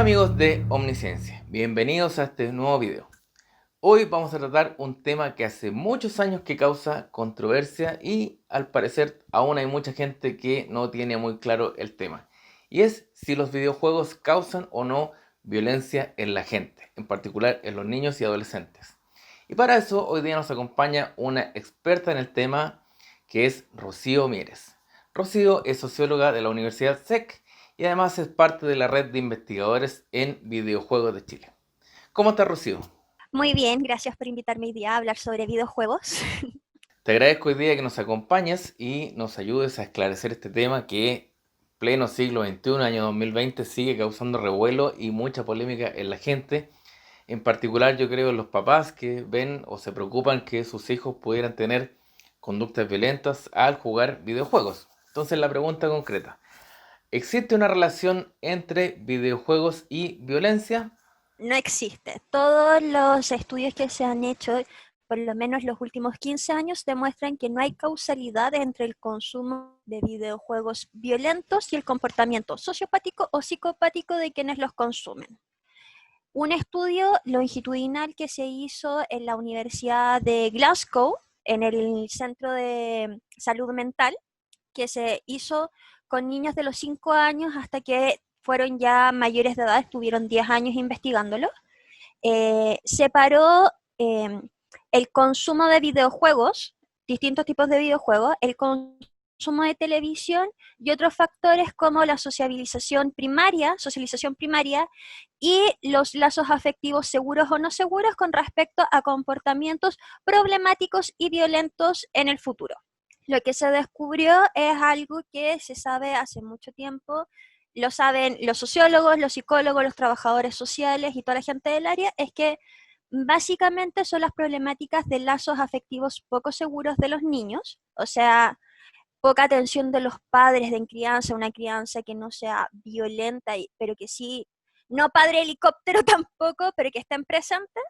amigos de Omnisciencia, bienvenidos a este nuevo video. Hoy vamos a tratar un tema que hace muchos años que causa controversia y al parecer aún hay mucha gente que no tiene muy claro el tema. Y es si los videojuegos causan o no violencia en la gente, en particular en los niños y adolescentes. Y para eso hoy día nos acompaña una experta en el tema que es Rocío Mieres. Rocío es socióloga de la Universidad SEC y además es parte de la red de investigadores en videojuegos de Chile. ¿Cómo estás, Rocío? Muy bien, gracias por invitarme hoy día a hablar sobre videojuegos. Te agradezco hoy día que nos acompañes y nos ayudes a esclarecer este tema que pleno siglo XXI, año 2020, sigue causando revuelo y mucha polémica en la gente. En particular, yo creo en los papás que ven o se preocupan que sus hijos pudieran tener conductas violentas al jugar videojuegos. Entonces, la pregunta concreta, ¿existe una relación entre videojuegos y violencia? No existe. Todos los estudios que se han hecho, por lo menos los últimos 15 años, demuestran que no hay causalidad entre el consumo de videojuegos violentos y el comportamiento sociopático o psicopático de quienes los consumen. Un estudio longitudinal que se hizo en la Universidad de Glasgow, en el Centro de Salud Mental, que se hizo con niños de los 5 años hasta que fueron ya mayores de edad, estuvieron 10 años investigándolo, separó eh, el consumo de videojuegos, distintos tipos de videojuegos, el consumo de televisión y otros factores como la socialización primaria y los lazos afectivos seguros o no seguros con respecto a comportamientos problemáticos y violentos en el futuro. Lo que se descubrió es algo que se sabe hace mucho tiempo, lo saben los sociólogos, los psicólogos, los trabajadores sociales y toda la gente del área, es que básicamente son las problemáticas de lazos afectivos poco seguros de los niños, o sea, poca atención de los padres de crianza, una crianza que no sea violenta, pero que sí, no padre helicóptero tampoco, pero que estén presentes,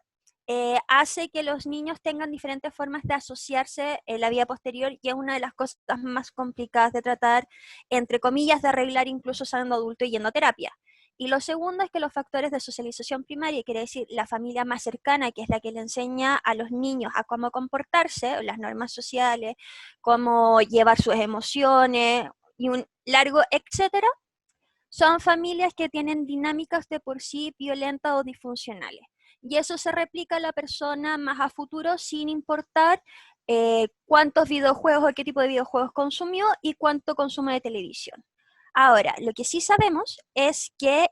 hace que los niños tengan diferentes formas de asociarse en la vida posterior y es una de las cosas más complicadas de tratar, entre comillas, de arreglar incluso siendo adulto y yendo a terapia. Y lo segundo es que los factores de socialización primaria, quiere decir la familia más cercana, que es la que le enseña a los niños a cómo comportarse, las normas sociales, cómo llevar sus emociones y un largo etcétera, son familias que tienen dinámicas de por sí violentas o disfuncionales. Y eso se replica a la persona más a futuro sin importar cuántos videojuegos o qué tipo de videojuegos consumió y cuánto consume de televisión. Ahora, lo que sí sabemos es que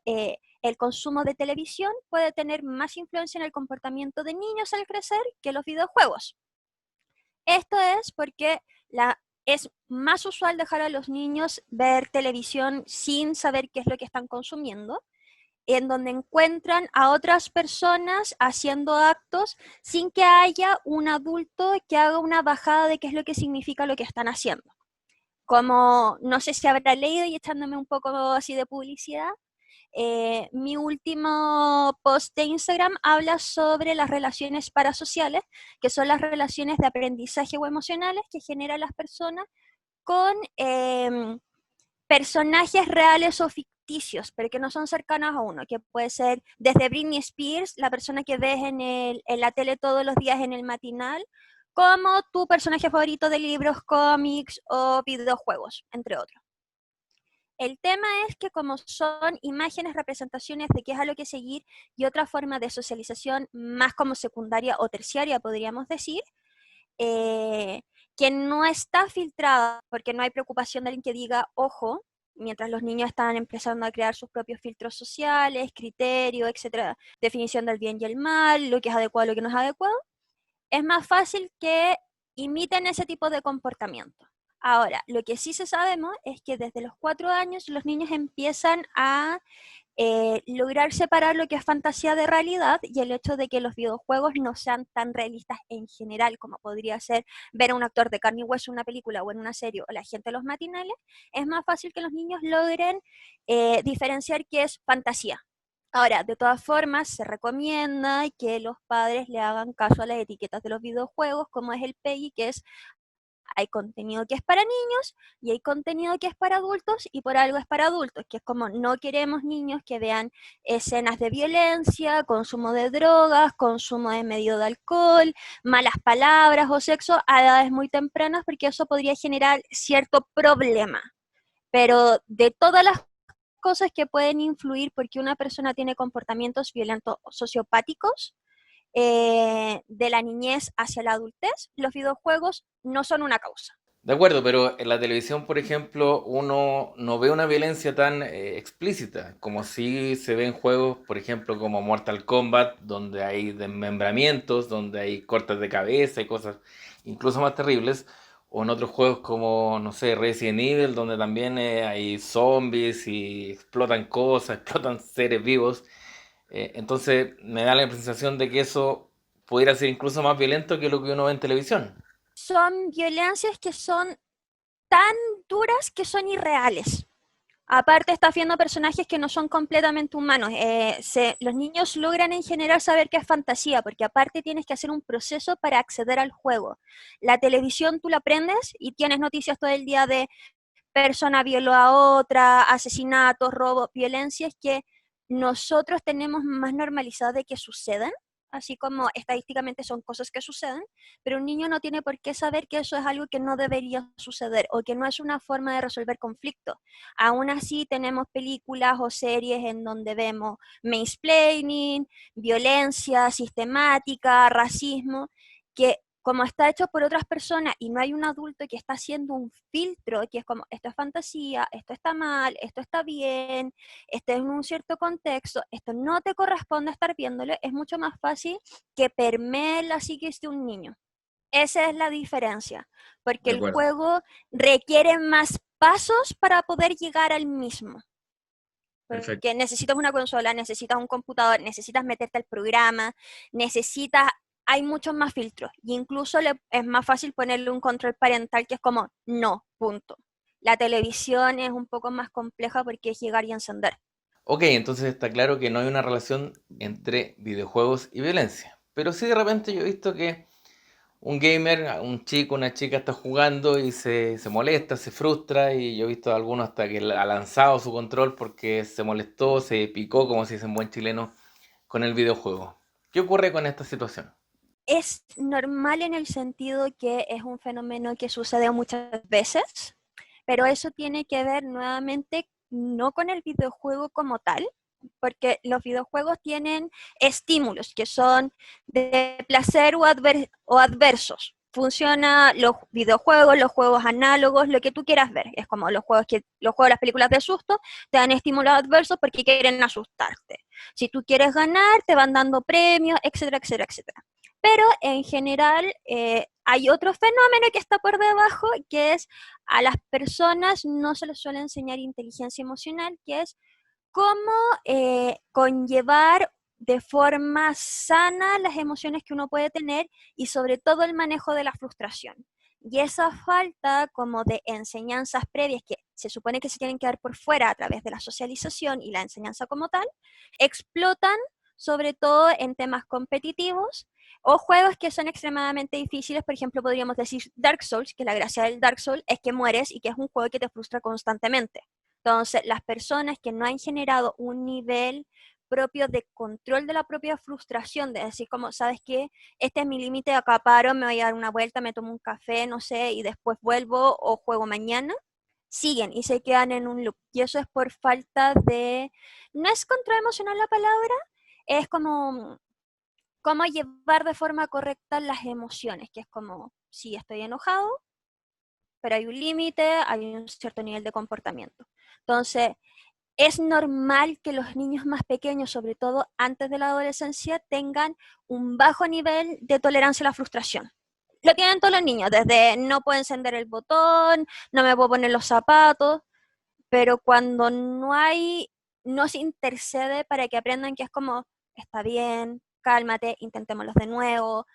el consumo de televisión puede tener más influencia en el comportamiento de niños al crecer que los videojuegos. Esto es porque es más usual dejar a los niños ver televisión sin saber qué es lo que están consumiendo, en donde encuentran a otras personas haciendo actos sin que haya un adulto que haga una bajada de qué es lo que significa lo que están haciendo. Como no sé si habrá leído y echándome un poco así de publicidad, mi último post de Instagram habla sobre las relaciones parasociales, que son las relaciones de aprendizaje o emocionales que generan las personas con personajes reales o ficticios, pero que no son cercanos a uno, que puede ser desde Britney Spears, la persona que ves en la tele todos los días en el matinal, como tu personaje favorito de libros, cómics o videojuegos, entre otros. El tema es que como son imágenes, representaciones de qué es a lo que seguir y otra forma de socialización más como secundaria o terciaria, podríamos decir, eh, que no está filtrada porque no hay preocupación de alguien que diga, ojo, mientras los niños están empezando a crear sus propios filtros sociales, criterios, etcétera, definición del bien y el mal, lo que es adecuado, lo que no es adecuado, es más fácil que imiten ese tipo de comportamiento. Ahora, lo que sí se sabemos es que desde los 4 años los niños empiezan a lograr separar lo que es fantasía de realidad y el hecho de que los videojuegos no sean tan realistas en general como podría ser ver a un actor de carne y hueso en una película o en una serie o la gente de los matinales, es más fácil que los niños logren diferenciar qué es fantasía. Ahora, de todas formas, se recomienda que los padres le hagan caso a las etiquetas de los videojuegos, como es el PEGI, que es Hay contenido que es para niños y hay contenido que es para adultos y por algo es para adultos, que es como no queremos niños que vean escenas de violencia, consumo de drogas, consumo de medio de alcohol, malas palabras o sexo a edades muy tempranas porque eso podría generar cierto problema. Pero de todas las cosas que pueden influir porque una persona tiene comportamientos violentos o sociopáticos, de la niñez hacia la adultez, los videojuegos no son una causa. De acuerdo, pero en la televisión, por ejemplo, uno no ve una violencia tan explícita como si se ve en juegos, por ejemplo, como Mortal Kombat, donde hay desmembramientos, donde hay cortes de cabeza y cosas incluso más terribles, o en otros juegos como, no sé, Resident Evil, donde también hay zombies y explotan cosas, explotan seres vivos. Entonces me da la sensación de que eso pudiera ser incluso más violento que lo que uno ve en televisión. Son violencias que son tan duras que son irreales. Aparte, estás viendo personajes que no son completamente humanos. Los niños logran en general saber que es fantasía, porque aparte tienes que hacer un proceso para acceder al juego. La televisión tú la prendes y tienes noticias todo el día de persona violó a otra, asesinatos, robos, violencias que nosotros tenemos más normalizado de que suceden, así como estadísticamente son cosas que suceden, pero un niño no tiene por qué saber que eso es algo que no debería suceder o que no es una forma de resolver conflictos. Aún así tenemos películas o series en donde vemos mansplaining, violencia sistemática, racismo, que como está hecho por otras personas y no hay un adulto que está haciendo un filtro, que es como, esto es fantasía, esto está mal, esto está bien, esto es en un cierto contexto, esto no te corresponde estar viéndolo, es mucho más fácil que permee la psiquis de un niño. Esa es la diferencia, porque De el acuerdo. juego requiere más pasos para poder llegar al mismo. Perfecto. Porque necesitas una consola, necesitas un computador, necesitas meterte al programa, necesitas, hay muchos más filtros. Y incluso es más fácil ponerle un control parental que es como, no, punto. La televisión es un poco más compleja porque es llegar y encender. Ok, entonces está claro que no hay una relación entre videojuegos y violencia. Pero sí de repente yo he visto que un gamer, un chico, una chica está jugando y se molesta, se frustra y yo he visto a algunos hasta que ha lanzado su control porque se molestó, se picó, como se dice en buen chileno, con el videojuego. ¿Qué ocurre con esta situación? Es normal en el sentido que es un fenómeno que sucede muchas veces, pero eso tiene que ver nuevamente no con el videojuego como tal, porque los videojuegos tienen estímulos que son de placer o adversos. Funciona los videojuegos, los juegos análogos, lo que tú quieras ver. Es como los juegos, las películas de susto, te dan estímulos adversos porque quieren asustarte. Si tú quieres ganar, te van dando premios, etcétera, etcétera, etcétera. Pero en general hay otro fenómeno que está por debajo, que es a las personas no se les suele enseñar inteligencia emocional, que es cómo conllevar de forma sana las emociones que uno puede tener y sobre todo el manejo de la frustración. Y esa falta como de enseñanzas previas que se supone que se tienen que dar por fuera a través de la socialización y la enseñanza como tal, explotan sobre todo en temas competitivos o juegos que son extremadamente difíciles. Por ejemplo, podríamos decir Dark Souls, que la gracia del Dark Souls es que mueres y que es un juego que te frustra constantemente. Entonces, las personas que no han generado un nivel propio de control de la propia frustración, de decir como, ¿sabes qué? Este es mi límite, acá paro, me voy a dar una vuelta, me tomo un café, no sé, y después vuelvo o juego mañana, siguen y se quedan en un loop. Y eso es por falta de, no es control emocional la palabra, es como cómo llevar de forma correcta las emociones, que es como, sí, estoy enojado, pero hay un límite, hay un cierto nivel de comportamiento. Entonces, es normal que los niños más pequeños, sobre todo antes de la adolescencia, tengan un bajo nivel de tolerancia a la frustración. Lo tienen todos los niños, desde no puedo encender el botón, no me puedo poner los zapatos, pero cuando no se intercede para que aprendan que es como, está bien, cálmate, intentémoslo de nuevo,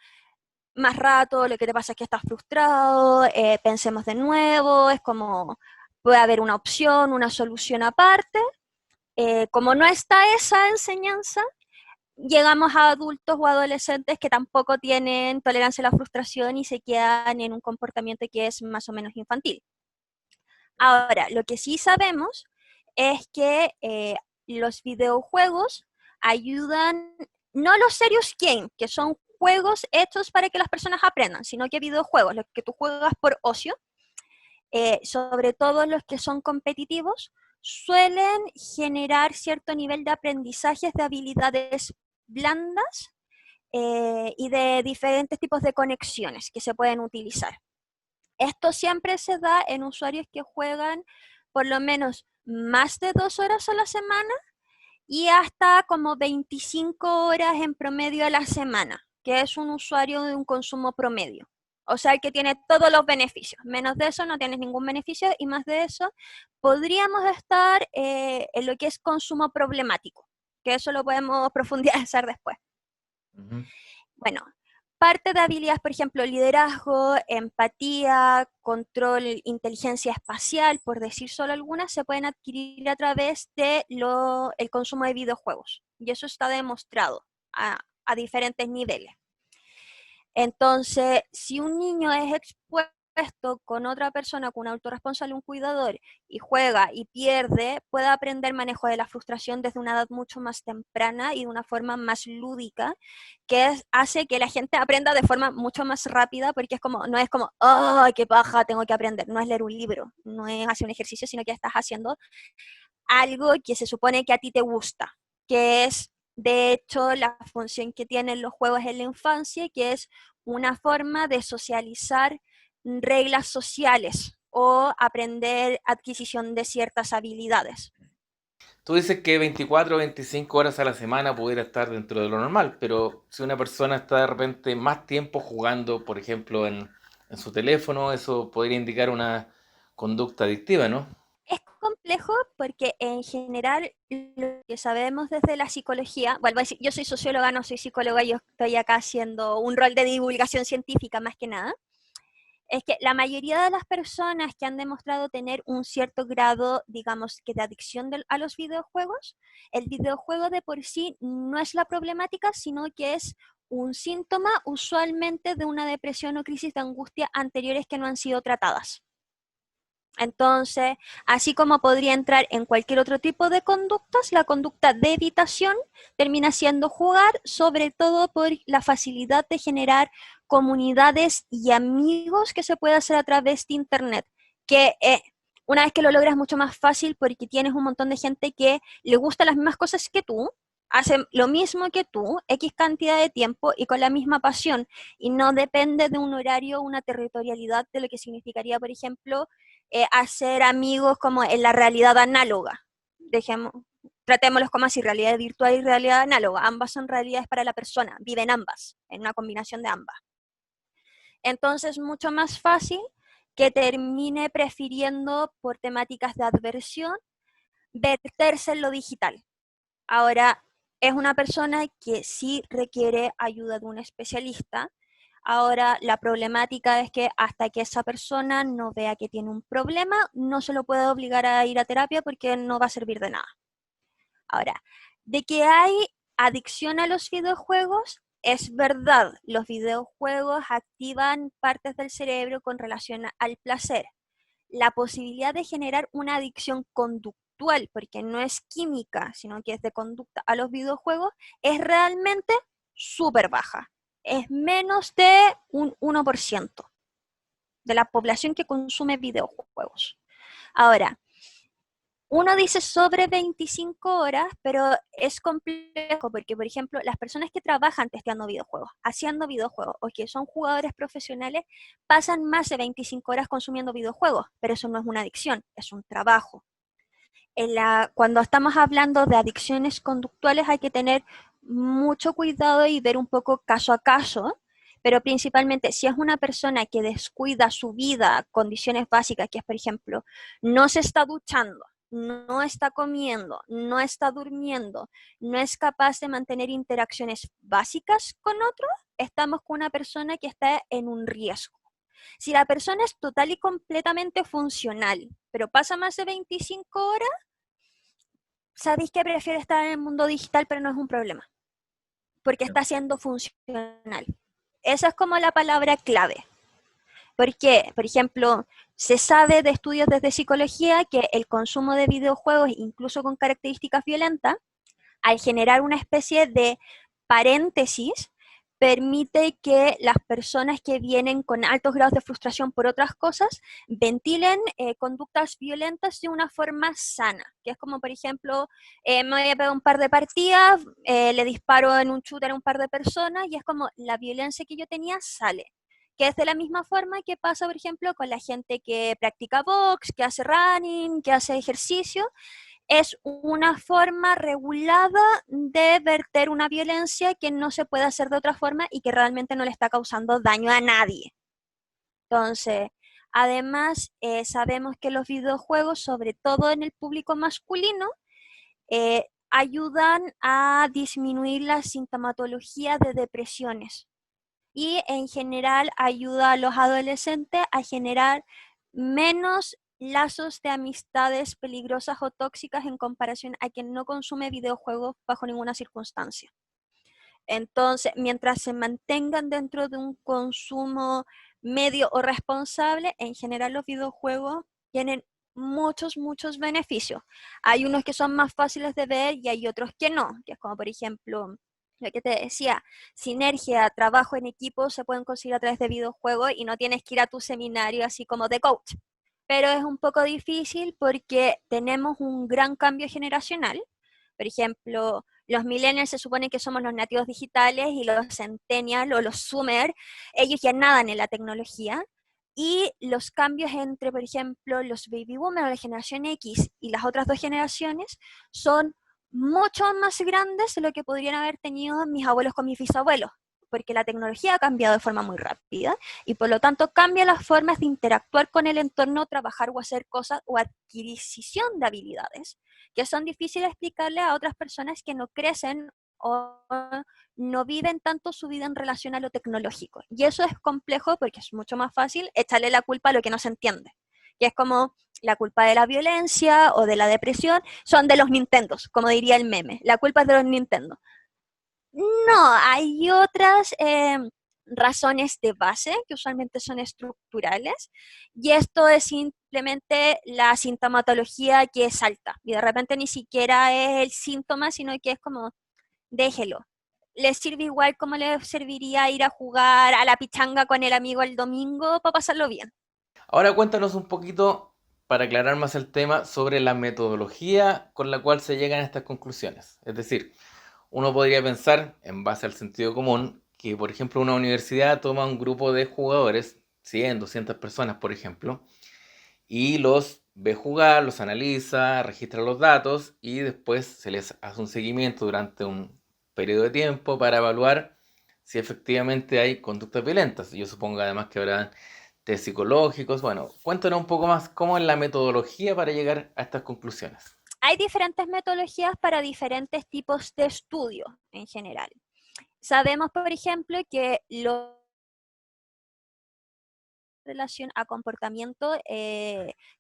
más rato, lo que te pasa es que estás frustrado, pensemos de nuevo, es como, puede haber una opción, una solución aparte. Como no está esa enseñanza, llegamos a adultos o adolescentes que tampoco tienen tolerancia a la frustración y se quedan en un comportamiento que es más o menos infantil. Ahora, lo que sí sabemos es que los videojuegos ayudan, no los serious games, que son juegos hechos para que las personas aprendan, sino que videojuegos, los que tú juegas por ocio, sobre todo los que son competitivos, suelen generar cierto nivel de aprendizajes de habilidades blandas y de diferentes tipos de conexiones que se pueden utilizar. Esto siempre se da en usuarios que juegan por lo menos más de 2 horas a la semana y hasta como 25 horas en promedio a la semana, que es un usuario de un consumo promedio. O sea, el que tiene todos los beneficios. Menos de eso no tienes ningún beneficio y más de eso podríamos estar en lo que es consumo problemático, que eso lo podemos profundizar después. Bueno, parte de habilidades, por ejemplo, liderazgo, empatía, control, inteligencia espacial, por decir solo algunas, se pueden adquirir a través de el consumo de videojuegos. Y eso está demostrado a diferentes niveles. Entonces, si un niño es expuesto con otra persona, con un autorresponsable, un cuidador, y juega y pierde, puede aprender manejo de la frustración desde una edad mucho más temprana y de una forma más lúdica, hace que la gente aprenda de forma mucho más rápida, porque no es como, ¡oh, qué paja, tengo que aprender! No es leer un libro, no es hacer un ejercicio, sino que estás haciendo algo que se supone que a ti te gusta, que es de hecho la función que tienen los juegos en la infancia, que es una forma de socializar reglas sociales o aprender adquisición de ciertas habilidades. Tú dices que 24 o 25 horas a la semana pudiera estar dentro de lo normal, pero si una persona está de repente más tiempo jugando, por ejemplo, en su teléfono, eso podría indicar una conducta adictiva, ¿no? Es complejo porque en general lo que sabemos desde la psicología, vuelvo a decir, yo soy socióloga, no soy psicóloga, yo estoy acá haciendo un rol de divulgación científica más que nada, es que la mayoría de las personas que han demostrado tener un cierto grado, digamos, que de adicción a los videojuegos, el videojuego de por sí no es la problemática, sino que es un síntoma usualmente de una depresión o crisis de angustia anteriores que no han sido tratadas. Entonces, así como podría entrar en cualquier otro tipo de conductas, la conducta de evitación termina siendo jugar, sobre todo por la facilidad de generar comunidades y amigos que se puede hacer a través de Internet, que una vez que lo logras es mucho más fácil porque tienes un montón de gente que le gustan las mismas cosas que tú, hacen lo mismo que tú, X cantidad de tiempo y con la misma pasión, y no depende de un horario o una territorialidad de lo que significaría, por ejemplo, hacer amigos como en la realidad análoga. Tratémoslos como así, realidad virtual y realidad análoga. Ambas son realidades para la persona, viven ambas, en una combinación de ambas. Entonces, mucho más fácil que termine prefiriendo por temáticas de adversión verterse en lo digital. Ahora, es una persona que sí requiere ayuda de un especialista. Ahora, la problemática es que hasta que esa persona no vea que tiene un problema, no se lo puede obligar a ir a terapia porque no va a servir de nada. Ahora, de que hay adicción a los videojuegos, es verdad. Los videojuegos activan partes del cerebro con relación al placer. La posibilidad de generar una adicción conductual, porque no es química, sino que es de conducta a los videojuegos, es realmente súper baja. Es menos de un 1% de la población que consume videojuegos. Ahora, uno dice sobre 25 horas, pero es complejo porque, por ejemplo, las personas que trabajan testeando videojuegos, haciendo videojuegos o que son jugadores profesionales, pasan más de 25 horas consumiendo videojuegos, pero eso no es una adicción, es un trabajo. Cuando estamos hablando de adicciones conductuales hay que tener mucho cuidado y ver un poco caso a caso, pero principalmente si es una persona que descuida su vida, condiciones básicas, que es, por ejemplo, no se está duchando, no está comiendo, no está durmiendo, no es capaz de mantener interacciones básicas con otros, estamos con una persona que está en un riesgo. Si la persona es total y completamente funcional, pero pasa más de 25 horas, sabéis que prefiere estar en el mundo digital, pero no es un problema. porque está siendo funcional. Esa es como la palabra clave. Porque, por ejemplo, se sabe de estudios desde psicología que el consumo de videojuegos, incluso con características violentas, al generar una especie de paréntesis, permite que las personas que vienen con altos grados de frustración por otras cosas ventilen conductas violentas de una forma sana, que es como, por ejemplo, me voy a pegar un par de partidas, le disparo en un shooter a un par de personas y es como la violencia que yo tenía sale. Que es de la misma forma que pasa, por ejemplo, con la gente que practica box, que hace running, que hace ejercicio, es una forma regulada de verter una violencia que no se puede hacer de otra forma y que realmente no le está causando daño a nadie. Entonces, además, sabemos que los videojuegos, sobre todo en el público masculino, ayudan a disminuir la sintomatología de depresiones y en general ayuda a los adolescentes a generar menos lazos de amistades peligrosas o tóxicas en comparación a quien no consume videojuegos bajo ninguna circunstancia. Entonces, mientras se mantengan dentro de un consumo medio o responsable, en general los videojuegos tienen muchos beneficios. Hay unos que son más fáciles de ver y hay otros que no, que es como por ejemplo lo que te decía, sinergia, trabajo en equipo se pueden conseguir a través de videojuegos y no tienes que ir a tu seminario así como de coach. Pero es un poco difícil porque tenemos un gran cambio generacional. Por ejemplo, los millennials se supone que somos los nativos digitales y los centennials o los zoomers, ellos ya nadan en la tecnología. Y los cambios entre, por ejemplo, los baby boomers o la generación X y las otras dos generaciones son mucho más grandes de lo que podrían haber tenido mis abuelos con mis bisabuelos, porque la tecnología ha cambiado de forma muy rápida y por lo tanto cambia las formas de interactuar con el entorno, trabajar o hacer cosas o adquisición de habilidades que son difíciles de explicarle a otras personas que no crecen o no viven tanto su vida en relación a lo tecnológico. Y eso es complejo porque es mucho más fácil echarle la culpa a lo que no se entiende. Que es como la culpa de la violencia o de la depresión son de los Nintendos, como diría el meme. La culpa es de los Nintendo. No, hay otras razones de base que usualmente son estructurales y esto es simplemente la sintomatología que salta y de repente ni siquiera es el síntoma, sino que es como déjelo. Le sirve igual como le serviría ir a jugar a la pichanga con el amigo el domingo para pasarlo bien. Ahora cuéntanos un poquito, para aclarar más el tema, sobre la metodología con la cual se llegan a estas conclusiones. Es decir, uno podría pensar, en base al sentido común, que por ejemplo una universidad toma un grupo de jugadores, 100, 200 personas por ejemplo, y los ve jugar, los analiza, registra los datos y después se les hace un seguimiento durante un periodo de tiempo para evaluar si efectivamente hay conductas violentas. Yo supongo además que habrá test psicológicos. Bueno, cuéntanos un poco más cómo es la metodología para llegar a estas conclusiones. Hay diferentes metodologías para diferentes tipos de estudios en general. Sabemos, por ejemplo, que los relación a comportamiento,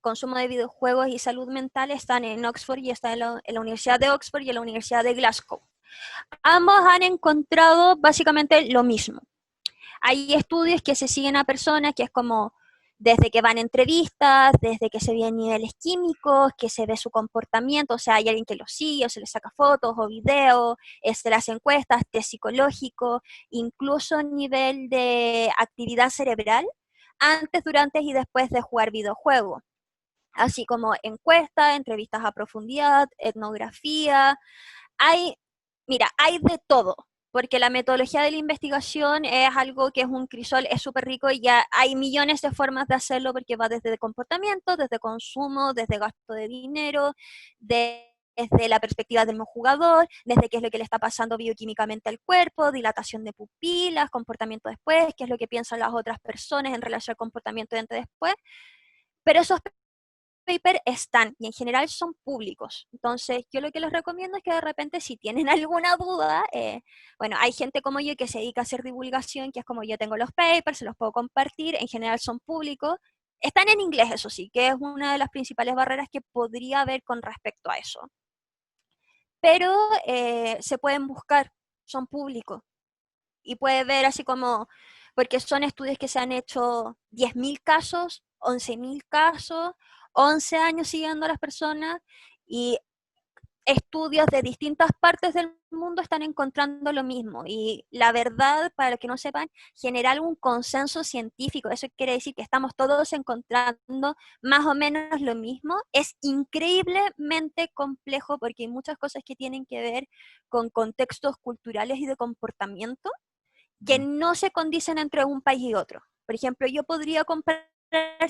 consumo de videojuegos y salud mental están en Oxford y están en la Universidad de Oxford y en la Universidad de Glasgow. Ambos han encontrado básicamente lo mismo. Hay estudios que se siguen a personas que es como desde que van a entrevistas, desde que se ven niveles químicos, que se ve su comportamiento, o sea, hay alguien que lo sigue, o se le saca fotos o videos, se le hace encuestas, test psicológico, incluso nivel de actividad cerebral, antes, durante y después de jugar videojuegos. Así como encuestas, entrevistas a profundidad, etnografía, hay, mira, hay de todo, porque la metodología de la investigación es algo que es un crisol, es súper rico y ya hay millones de formas de hacerlo porque va desde comportamiento, desde consumo, desde gasto de dinero, desde la perspectiva del mismo jugador, desde qué es lo que le está pasando bioquímicamente al cuerpo, dilatación de pupilas, comportamiento después, qué es lo que piensan las otras personas en relación al comportamiento de antes después. Pero esos papers están y en general son públicos. Entonces, yo lo que les recomiendo es que de repente si tienen alguna duda, bueno, hay gente como yo que se dedica a hacer divulgación, que es como yo tengo los papers, se los puedo compartir, en general son públicos. Están en inglés, eso sí, que es una de las principales barreras que podría haber con respecto a eso. Pero se pueden buscar. son públicos. Y puede ver así como, porque son estudios que se han hecho 10.000 casos, 11.000 casos, 11 años siguiendo a las personas, y estudios de distintas partes del mundo están encontrando lo mismo. Y la verdad, para los que no sepan, generar un consenso científico, eso quiere decir que estamos todos encontrando más o menos lo mismo, es increíblemente complejo porque hay muchas cosas que tienen que ver con contextos culturales y de comportamiento que no se condicen entre un país y otro. Por ejemplo, yo podría comparar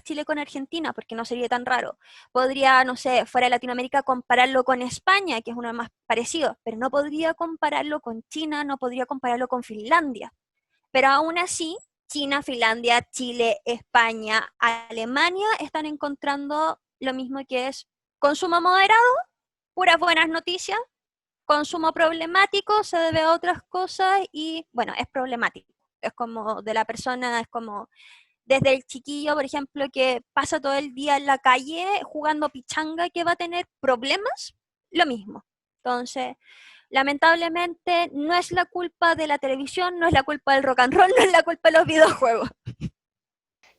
Chile con Argentina, porque no sería tan raro. Podría, no sé, fuera de Latinoamérica, compararlo con España, que es uno más parecido, pero no podría compararlo con China, no podría compararlo con Finlandia. Pero aún así, China, Finlandia, Chile, España, Alemania están encontrando lo mismo, que es consumo moderado, puras buenas noticias, consumo problemático se debe a otras cosas y, bueno, es problemático. Es como de la persona, es como desde el chiquillo, por ejemplo, que pasa todo el día en la calle jugando pichanga, que va a tener problemas, lo mismo. Entonces, lamentablemente, no es la culpa de la televisión, no es la culpa del rock and roll, no es la culpa de los videojuegos.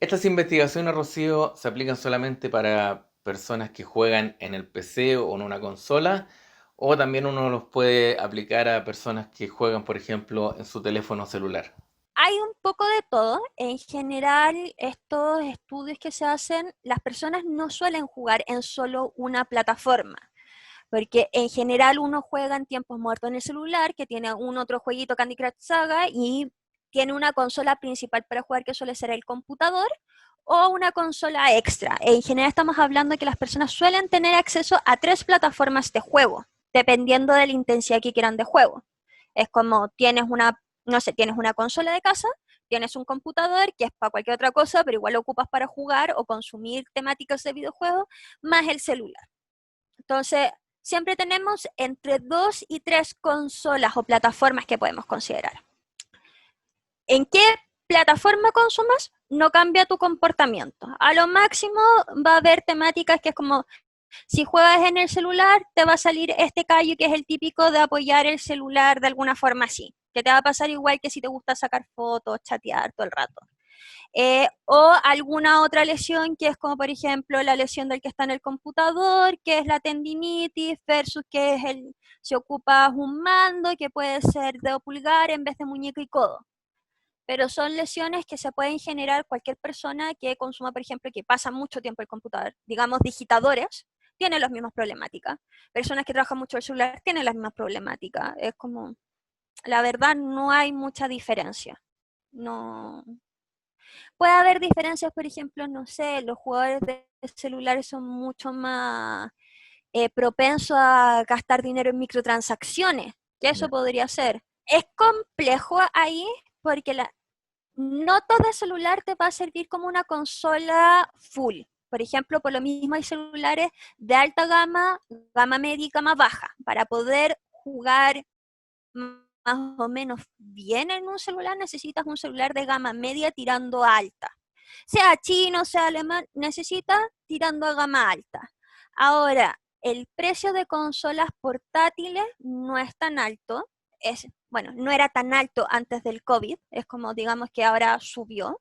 Estas investigaciones, Rocío, se aplican solamente para personas que juegan en el PC o en una consola, o también uno los puede aplicar a personas que juegan, por ejemplo, en su teléfono celular. Hay un poco de todo. En general, estos estudios que se hacen, las personas no suelen jugar en solo una plataforma, porque en general uno juega en tiempos muertos en el celular, que tiene un otro jueguito, Candy Crush Saga, y tiene una consola principal para jugar, que suele ser el computador, o una consola extra. En general estamos hablando de que las personas suelen tener acceso a 3 plataformas de juego, dependiendo de la intensidad que quieran de juego. Es como tienes una, no sé, tienes una consola de casa, tienes un computador que es para cualquier otra cosa, pero igual lo ocupas para jugar o consumir temáticas de videojuegos, más el celular. Entonces, siempre tenemos entre 2 y 3 consolas o plataformas que podemos considerar. ¿En qué plataforma consumas? No cambia tu comportamiento. A lo máximo va a haber temáticas que es como, si juegas en el celular, te va a salir este callo que es el típico de apoyar el celular de alguna forma así, que te va a pasar igual que si te gusta sacar fotos, chatear todo el rato. O alguna otra lesión que es como por ejemplo la lesión del que está en el computador, que es la tendinitis versus que es si ocupas un mando, que puede ser dedo pulgar en vez de muñeca y codo. Pero son lesiones que se pueden generar cualquier persona que consuma, por ejemplo, que pasa mucho tiempo el computador. Digamos, digitadores tienen las mismas problemáticas. Personas que trabajan mucho el celular tienen las mismas problemáticas. Es como, la verdad, no hay mucha diferencia. No. Puede haber diferencias, por ejemplo, no sé, los jugadores de celulares son mucho más propensos a gastar dinero en microtransacciones, que eso podría ser. Es complejo ahí porque no todo celular te va a servir como una consola full. Por ejemplo, por lo mismo hay celulares de alta gama, gama media y gama baja. Para poder jugar más o menos bien en un celular, necesitas un celular de gama media tirando a alta. Sea chino, sea alemán, necesitas tirando a gama alta. Ahora, el precio de consolas portátiles no es tan alto. Bueno, no era tan alto antes del COVID, es como digamos que ahora subió.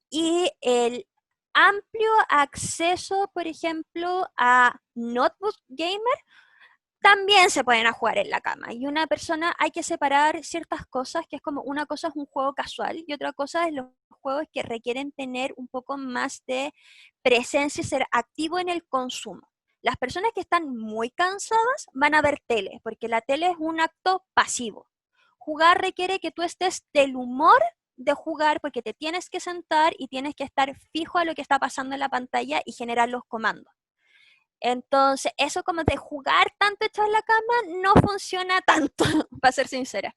Y el amplio acceso, por ejemplo, a notebook gamer también se pueden jugar en la cama. Y una persona, hay que separar ciertas cosas, que es como una cosa es un juego casual y otra cosa es los juegos que requieren tener un poco más de presencia y ser activo en el consumo. Las personas que están muy cansadas van a ver tele, porque la tele es un acto pasivo. Jugar requiere que tú estés del humor de jugar, porque te tienes que sentar y tienes que estar fijo a lo que está pasando en la pantalla y generar los comandos. Entonces, eso como de jugar tanto echado en la cama no funciona tanto, para ser sincera.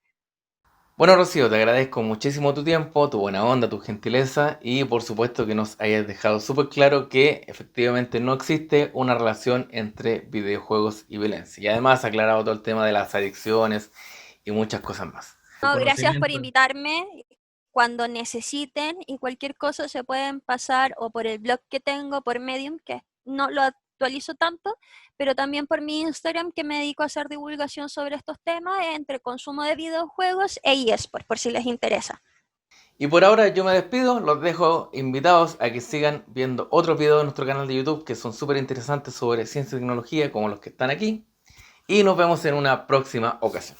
Bueno, Rocío, te agradezco muchísimo tu tiempo, tu buena onda, tu gentileza y por supuesto que nos hayas dejado súper claro que efectivamente no existe una relación entre videojuegos y violencia. Y además has aclarado todo el tema de las adicciones y muchas cosas más. No, gracias por invitarme. Cuando necesiten y cualquier cosa se pueden pasar o por el blog que tengo, por Medium, que no lo actualizo tanto, pero también por mi Instagram, que me dedico a hacer divulgación sobre estos temas entre consumo de videojuegos e eSport, por si les interesa. Y por ahora yo me despido, los dejo invitados a que sigan viendo otros videos de nuestro canal de YouTube que son súper interesantes sobre ciencia y tecnología, como los que están aquí, y nos vemos en una próxima ocasión.